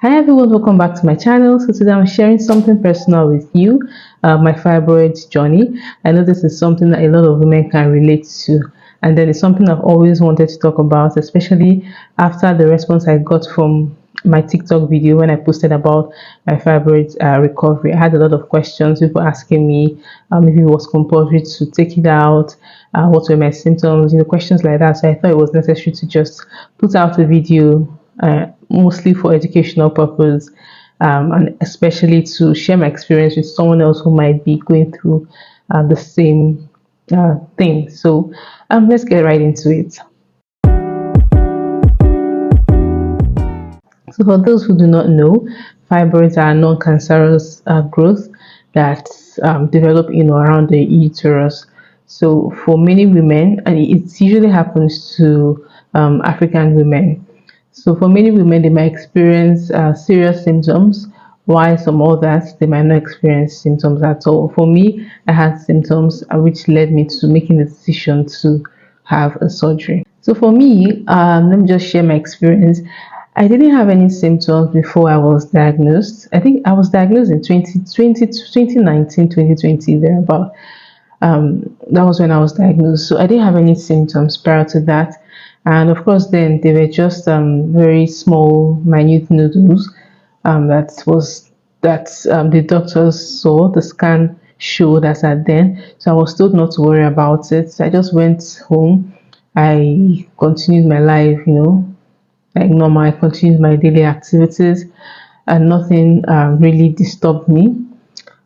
Hi everyone, welcome back to my channel. So today I'm sharing something personal with you, my fibroid journey. I know this is something that a lot of women can relate to, and then it's something I've always wanted to talk about, especially after the response I got from my TikTok video when I posted about my fibroid recovery. I had a lot of questions, people asking me if it was compulsory to take it out, what were my symptoms, questions like that. So I thought it was necessary to just put out a video, mostly for educational purpose, and especially to share my experience with someone else who might be going through the same thing. So let's get right into it. So for those who do not know, fibroids are non-cancerous growth that develop in or around the uterus. So for many women, and it usually happens to African women. So for many women, they might experience serious symptoms, while some others, they might not experience symptoms at all. For me, I had symptoms which led me to making the decision to have a surgery. So for me, let me just share my experience. I didn't have any symptoms before I was diagnosed. I think I was diagnosed in 2020, 2019, 2020, thereabout. That was when I was diagnosed. So I didn't have any symptoms prior to that. And of course, then they were just very small, minute nodules that the doctors saw. The scan showed as at then. So I was told not to worry about it. So I just went home. I continued my life, like normal. I continued my daily activities, and nothing really disturbed me.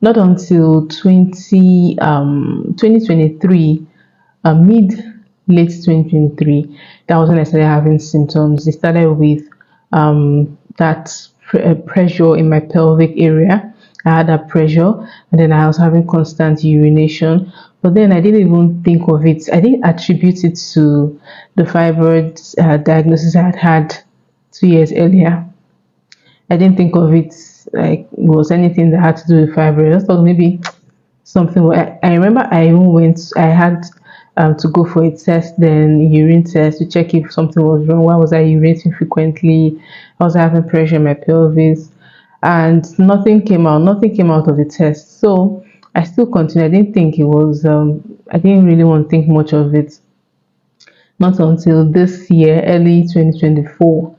Not until 2023, mid late 2023, that was when I started having symptoms. It started with that pressure in my pelvic area. I had that pressure, and then I was having constant urination. But then I didn't even think of it. I didn't attribute it to the fibroid diagnosis I had had 2 years earlier. I didn't think of it like it was anything that had to do with fibroid. I just thought maybe something. I remember I even went. I had to go for a test, then urine test to check if something was wrong. Why was I urinating frequently? I was having pressure in my pelvis, and nothing came out. Nothing came out of the test. So I still continued. I didn't think it was. I didn't really want to think much of it. Not until this year, early 2024.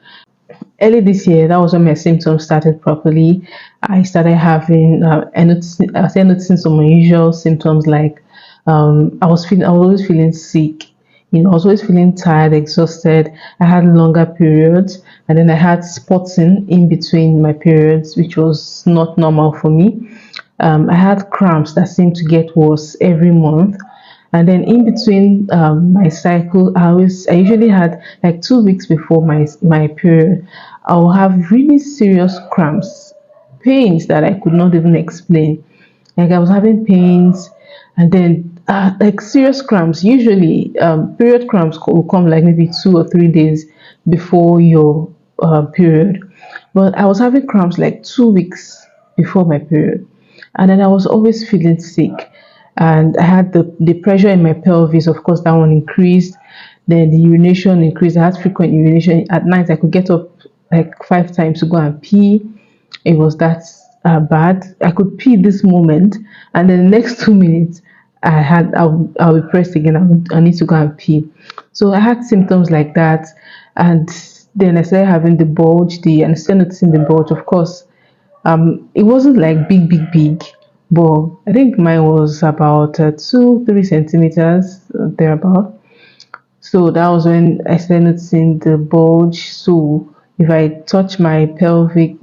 Early this year, that was when my symptoms started properly. I started having, I started noticing some unusual symptoms like I was always feeling sick. I was always feeling tired, exhausted. I had longer periods, and then I had spotting in between my periods, which was not normal for me. I had cramps that seemed to get worse every month. And then in between my cycle, I usually had like 2 weeks before my period, I'll have really serious cramps, pains that I could not even explain. Like I was having pains, and then like serious cramps. Usually, period cramps will come like maybe 2 or 3 days before your period, but I was having cramps like 2 weeks before my period, and then I was always feeling sick, and I had the pressure in my pelvis. Of course, that one increased. Then the urination increased. I had frequent urination at night. I could get up like 5 times to go and pee. It was that bad. I could pee this moment, and then the next 2 minutes, I'll be pressed again. I need to go and pee. So I had symptoms like that, and then I started having the bulge. And I started noticing the bulge. Of course, it wasn't like big, but I think mine was about 2, 3 centimeters thereabout. So that was when I started noticing the bulge. So if I touch my pelvic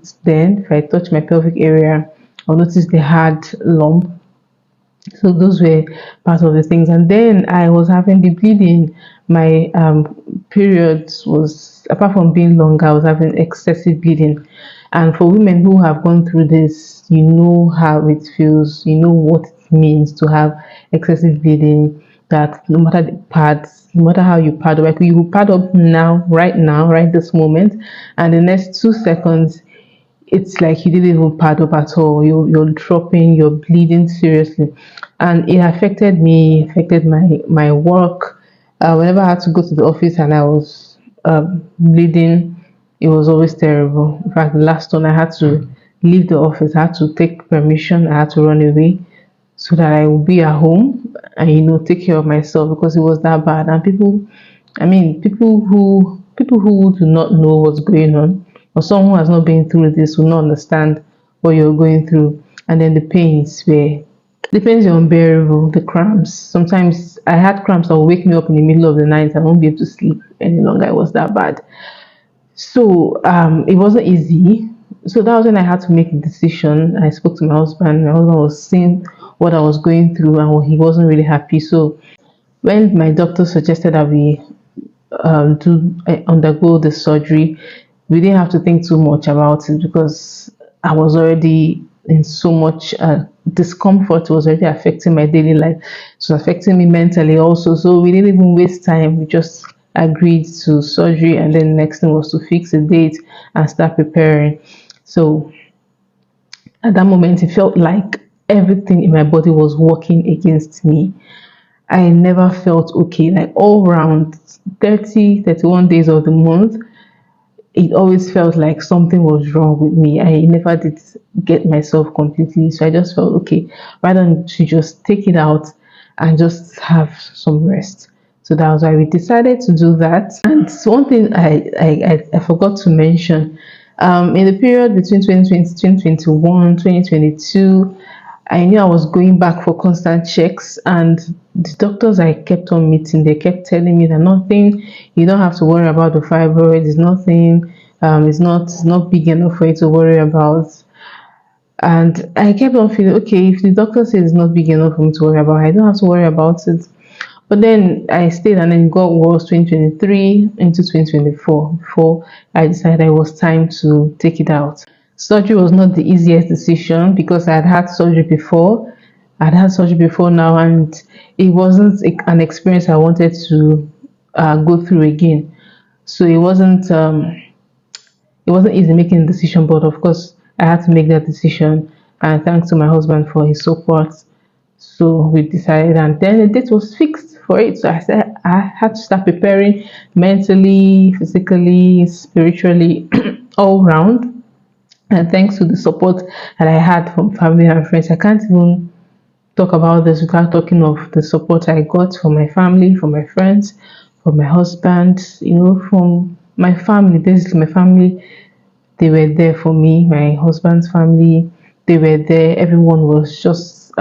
area, I'll notice the hard lump. So those were part of the things. And then I was having the bleeding. My periods was, apart from being longer, I was having excessive bleeding. And for women who have gone through this, you know how it feels, you know what it means to have excessive bleeding, that no matter the pads, no matter how you pad up, like you will pad up now, right this moment, and the next 2 seconds, it's like you didn't even pad up at all. You're dropping, you're bleeding seriously, and it affected me, affected my work. Whenever I had to go to the office and I was bleeding, It was always terrible. In fact, the last one I had to leave the office. I had to take permission. I had to run away so that I would be at home and take care of myself because it was that bad. And people, I mean, people who do not know what's going on, or someone who has not been through this will not understand what you're going through. And then the pains were unbearable. The cramps. Sometimes I had cramps that would wake me up in the middle of the night. I won't be able to sleep any longer. It was that bad. So it wasn't easy. So that was when I had to make a decision. I spoke to my husband. My husband was seeing what I was going through, and he wasn't really happy. So when my doctor suggested that we undergo the surgery, we didn't have to think too much about it because I was already in so much discomfort. It was already affecting my daily life. It was affecting me mentally also. So we didn't even waste time. We just agreed to surgery, and then the next thing was to fix a date and start preparing. So at that moment, it felt like everything in my body was working against me. I never felt okay. Like all round 30, 31 days of the month, it always felt like something was wrong with me. I never did get myself completely. So I just felt, okay, why don't you just take it out and just have some rest? So that was why we decided to do that. And so one thing I forgot to mention, in the period between 2020, 2021, 2022, I knew I was going back for constant checks, and the doctors I kept on meeting, they kept telling me that nothing, you don't have to worry about the fibroid, it's nothing, it's not big enough for you to worry about. And I kept on feeling, okay, if the doctor says it's not big enough for me to worry about, I don't have to worry about it. But then I stayed, and then it got worse 2023 into 2024 before I decided it was time to take it out. Surgery was not the easiest decision because I had had surgery before. I'd had surgery before now, and it wasn't an experience I wanted to go through again. So it wasn't easy making a decision, but of course I had to make that decision. And thanks to my husband for his support. So we decided, and then the date was fixed for it. So I said I had to start preparing mentally, physically, spiritually, all round. And thanks to the support that I had from family and friends, I can't even talk about this without talking of the support I got from my family, from my friends, from my husband, from my family. Basically, my family, they were there for me. My husband's family, they were there. Everyone was just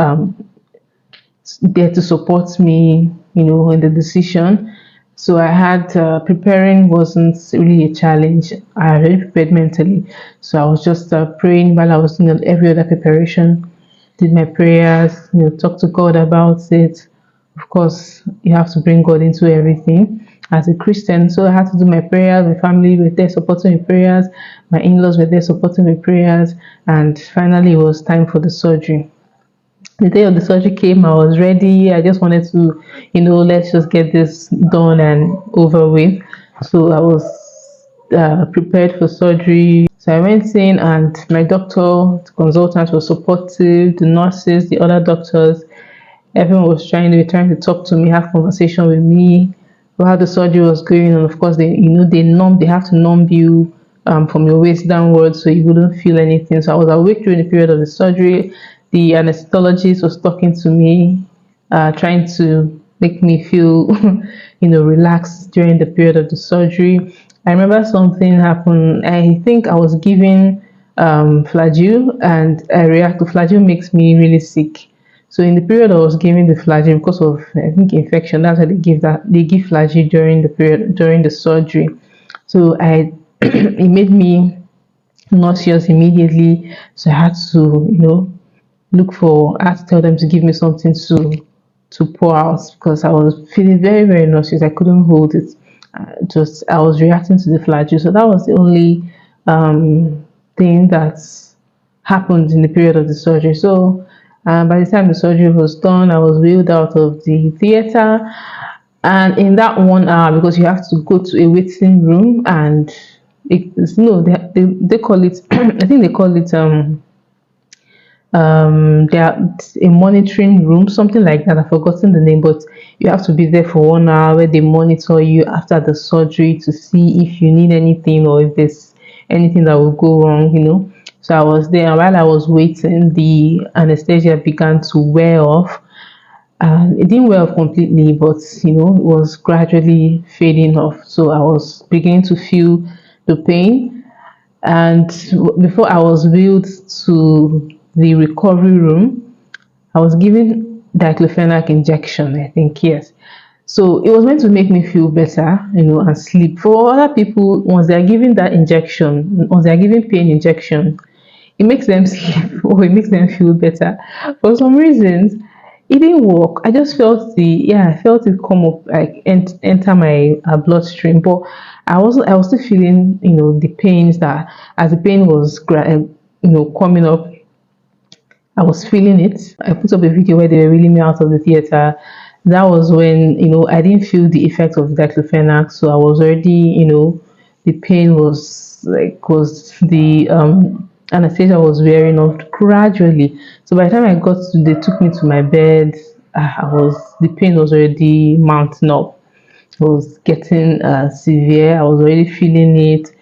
there to support me, in the decision. So I had preparing wasn't really a challenge. I already prepared mentally, so I was just praying while I was doing every other preparation. Did my prayers, talk to God about it. Of course, you have to bring God into everything as a Christian. So I had to do my prayers. My family were there supporting me prayers. My in-laws were there supporting me prayers, and finally, it was time for the surgery. The day of the surgery came, I was ready. I just wanted to, let's just get this done and over with. So I was prepared for surgery. So I went in, and my doctor, the consultant was supportive, the nurses, the other doctors, everyone was trying to talk to me, have conversation with me while the surgery was going on. Of course, they have to numb you from your waist downwards so you wouldn't feel anything. So I was awake during the period of the surgery. The anesthetologist was talking to me, trying to make me feel, relaxed during the period of the surgery. I remember something happened. I think I was given flagyl, and I react to flagyl makes me really sick. So in the period I was giving the flagyl because of I think infection, that's why they give flagyl during the surgery. So I it made me nauseous immediately. So I had to, I had to tell them to give me something to pour out because I was feeling very, very nauseous. I couldn't hold it. Just I was reacting to the flagyl. So that was the only thing that happened in the period of the surgery. So by the time the surgery was done, I was wheeled out of the theater. And in that 1 hour, because you have to go to a waiting room, and it's no, they call it, I think they call it they are a monitoring room, something like that. I've forgotten the name, but you have to be there for 1 hour where they monitor you after the surgery to see if you need anything or if there's anything that would go wrong, So I was there, and while I was waiting, the anesthesia began to wear off. And it didn't wear off completely, but it was gradually fading off. So I was beginning to feel the pain. And before I was wheeled to the recovery room, I was given diclofenac injection, I think, yes. So it was meant to make me feel better, and sleep. For other people, once they're giving that injection, once they're giving pain injection, it makes them sleep or it makes them feel better. For some reasons, it didn't work. I just felt I felt it come up, like enter my bloodstream, but I was still feeling, the pains that as the pain was, coming up, I was feeling it. I put up a video where they were reeling me out of the theater. That was when, I didn't feel the effect of diclofenac, so I was already, the pain was the anesthesia was wearing off gradually. So by the time they took me to my bed, the pain was already mounting up. It was getting severe. I was already feeling it.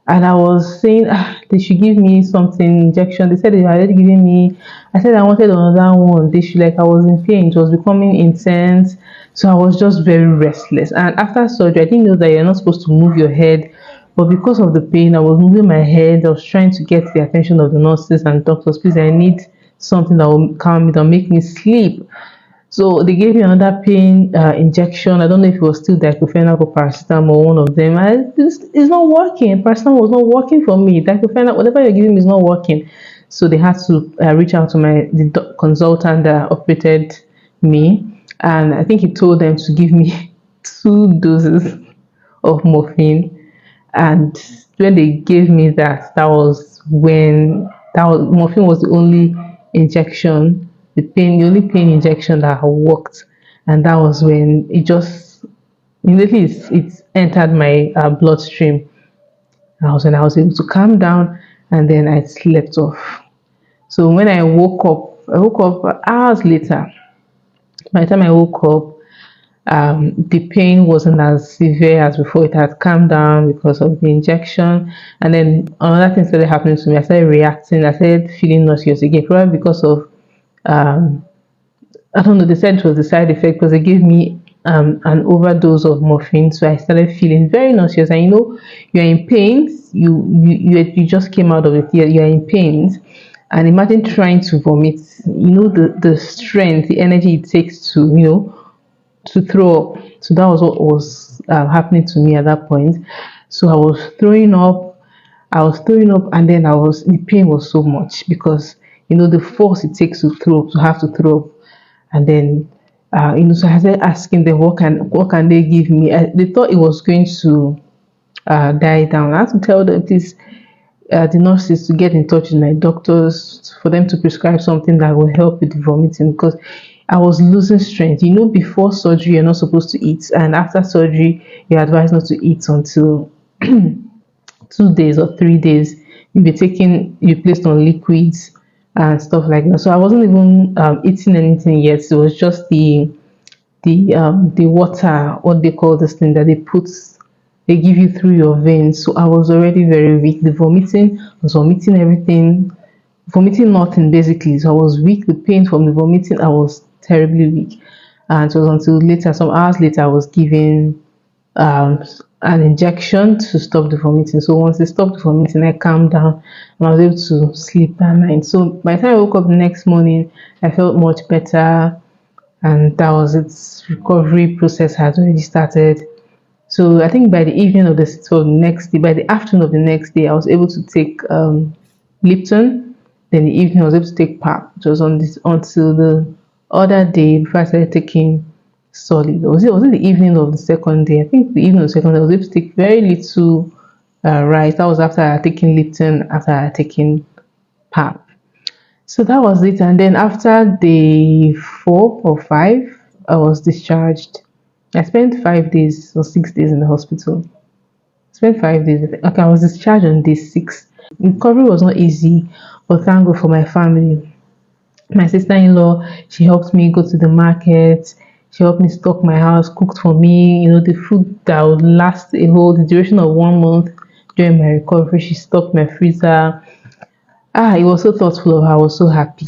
And I was saying, they should give me something injection. They said they were already giving me. I said I wanted another one. They should, like, I was in pain. It was becoming intense. So I was just very restless. And after surgery, I didn't know that you're not supposed to move your head. But because of the pain, I was moving my head. I was trying to get the attention of the nurses and doctors. Please, I need something that will calm me, that will make me sleep. So they gave me another pain injection. I don't know if it was still diclofenac or paracetamol, one of them. It's not working. Paracetamol was not working for me. Diclofenac, whatever you're giving me, is not working. So they had to reach out to the consultant that operated me, and I think he told them to give me 2 doses of morphine. And when they gave me that was when morphine was the only injection, the only pain injection that worked. And that was when it just immediately it entered my bloodstream. That was when I was able to calm down, and then I slept off. So when I woke up hours later. By the time I woke up, the pain wasn't as severe as before. It had calmed down because of the injection. And then another thing started happening to me. I started reacting. I started feeling nauseous again, probably because of, I don't know, they said it was the side effect because they gave me an overdose of morphine. So I started feeling very nauseous. And you're in pain. You just came out of the theater, you're in pain. And imagine trying to vomit. The strength, the energy it takes to throw up. So that was what was happening to me at that point. So I was throwing up. And then the pain was so much because the force it takes to throw up, to have to throw up. And then so I started asking them what can they give me. They thought it was going to die down. I had to tell them, please, the nurses, to get in touch with my doctors for them to prescribe something that will help with the vomiting, because I was losing strength. Before surgery, you're not supposed to eat, and after surgery, you're advised not to eat until 2 days or 3 days. You're placed on liquids and stuff like that. So I wasn't even eating anything yet. So it was just the water, what they call this thing that they give you through your veins. So I was already very weak. I was vomiting everything, vomiting nothing basically. So I was weak. The pain from the vomiting, I was terribly weak. And it was until later, some hours later, I was given um, an injection to stop the vomiting. So once they stopped the vomiting, I calmed down and I was able to sleep that night. So by the time I woke up the next morning, I felt much better, and that was its recovery process had already started. So I think by the evening of the next day, by the afternoon of the next day, I was able to take Lipton. Then the evening, I was able to take pap. It was on this until the other day before I started taking solid. Was it the evening of the second day? I think the evening of the second day, I was able to take very little rice. That was after I had taken Lipton, after I had taken pap. So that was it. And then after day 4 or 5, I was discharged. I spent 5 days or 6 days in the hospital. Spent 5 days. Okay, I was discharged on day 6. Recovery was not easy, but thank God for my family. My sister-in-law, she helped me go to the market. She helped me stock my house, cooked for me, the food that would last the duration of 1 month. during my recovery. She stocked my freezer. It was so thoughtful of her. I was so happy.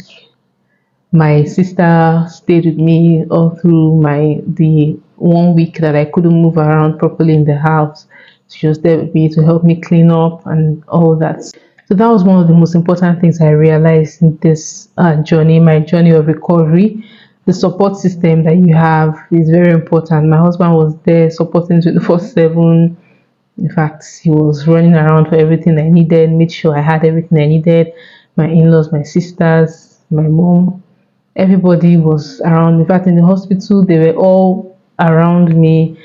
My sister stayed with me all through the 1 week that I couldn't move around properly in the house. She was there with me to help me clean up and all that. So that was one of the most important things I realized in this journey, my journey of recovery. The support system that you have is very important. My husband was there supporting 24/7. In fact, he was running around for everything I needed, made sure I had everything I needed. My in-laws, my sisters, my mom, everybody was around. In fact, in the hospital, they were all around me.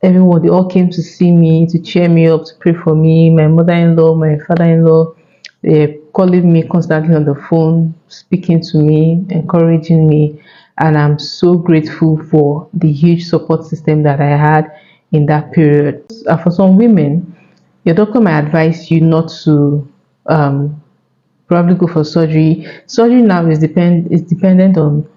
Everyone, they all came to see me, to cheer me up, to pray for me. My mother-in-law, my father-in-law, they're calling me constantly on the phone, speaking to me, encouraging me. And I'm so grateful for the huge support system that I had in that period. For some women, your doctor might advise you not to probably go for surgery. Surgery now is dependent on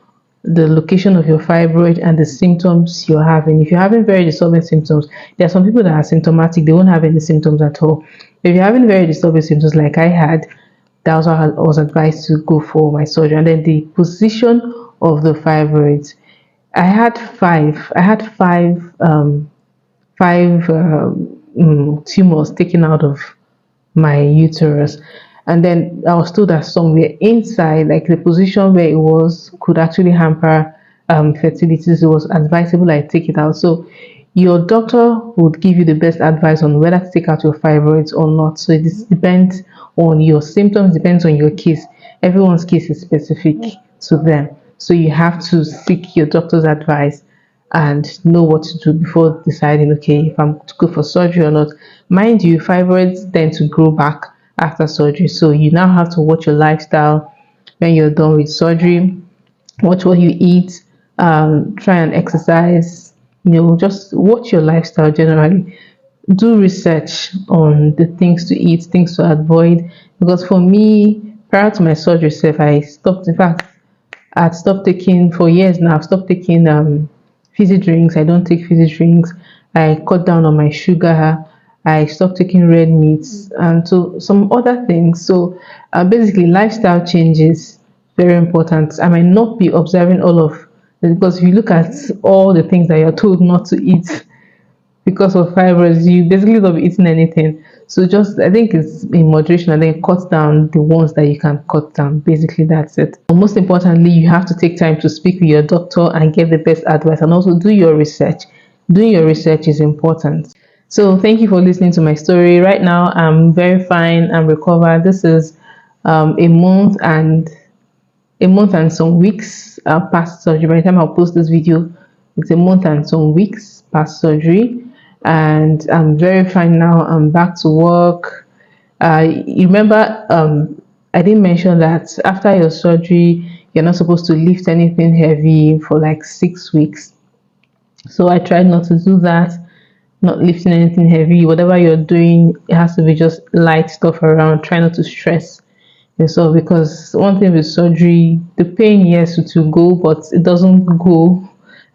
the location of your fibroid and the symptoms you're having. If you're having very disturbing symptoms, there are some people that are symptomatic, they won't have any symptoms at all. If you're having very disturbing symptoms like I had, that was why I was advised to go for my surgery. And then the position of the fibroids. I had five tumors taken out of my uterus. And then I was told that somewhere inside, like the position where it was, could actually hamper fertility. So it was advisable I take it out. So your doctor would give you the best advice on whether to take out your fibroids or not. So this depends on your symptoms, depends on your case. Everyone's case is specific to them. So you have to seek your doctor's advice and know what to do before deciding, okay, if I'm to go for surgery or not. Mind you, fibroids tend to grow back after surgery. So you now have to watch your lifestyle when you're done with surgery. Watch what you eat, try and exercise, just watch your lifestyle generally. Do research on the things to eat, things to avoid. Because for me, prior to my surgery self, I stopped. In fact, I'd stopped taking for years now. I've stopped taking fizzy drinks. I don't take fizzy drinks. I cut down on my sugar. I stopped taking red meats and so some other things. So basically, lifestyle changes very important. I might not be observing all of because if you look at all the things that you're told not to eat, because of fibers, you basically don't be eating anything. So just I think it's in moderation and then cut down the ones that you can cut down. Basically, that's it. But most importantly, you have to take time to speak with your doctor and get the best advice and also do your research. Doing your research is important. So thank you for listening to my story. Right now, I'm very fine. I'm recovered. This is a month and some weeks past surgery. By the time I'll post this video, it's a month and some weeks past surgery, and I'm very fine now. I'm back to work. You remember, I didn't mention that after your surgery, you're not supposed to lift anything heavy for like 6 weeks. So I tried not to do that, not lifting anything heavy. Whatever you're doing, it has to be just light stuff around. Try not to stress. And so, because one thing with surgery, the pain, yes, it will go, but it doesn't go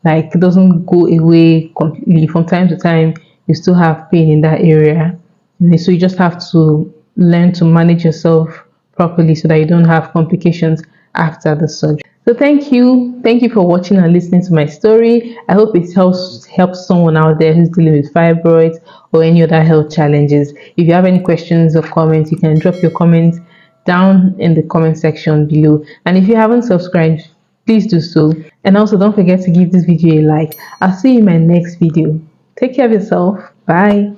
it doesn't go away completely. From time to time, you still have pain in that area. And so you just have to learn to manage yourself properly so that you don't have complications after the surgery. So thank you. Thank you for watching and listening to my story. I hope it helps someone out there who's dealing with fibroids or any other health challenges. If you have any questions or comments, you can drop your comments down in the comment section below. And if you haven't subscribed, please do so. And also don't forget to give this video a like. I'll see you in my next video. Take care of yourself. Bye.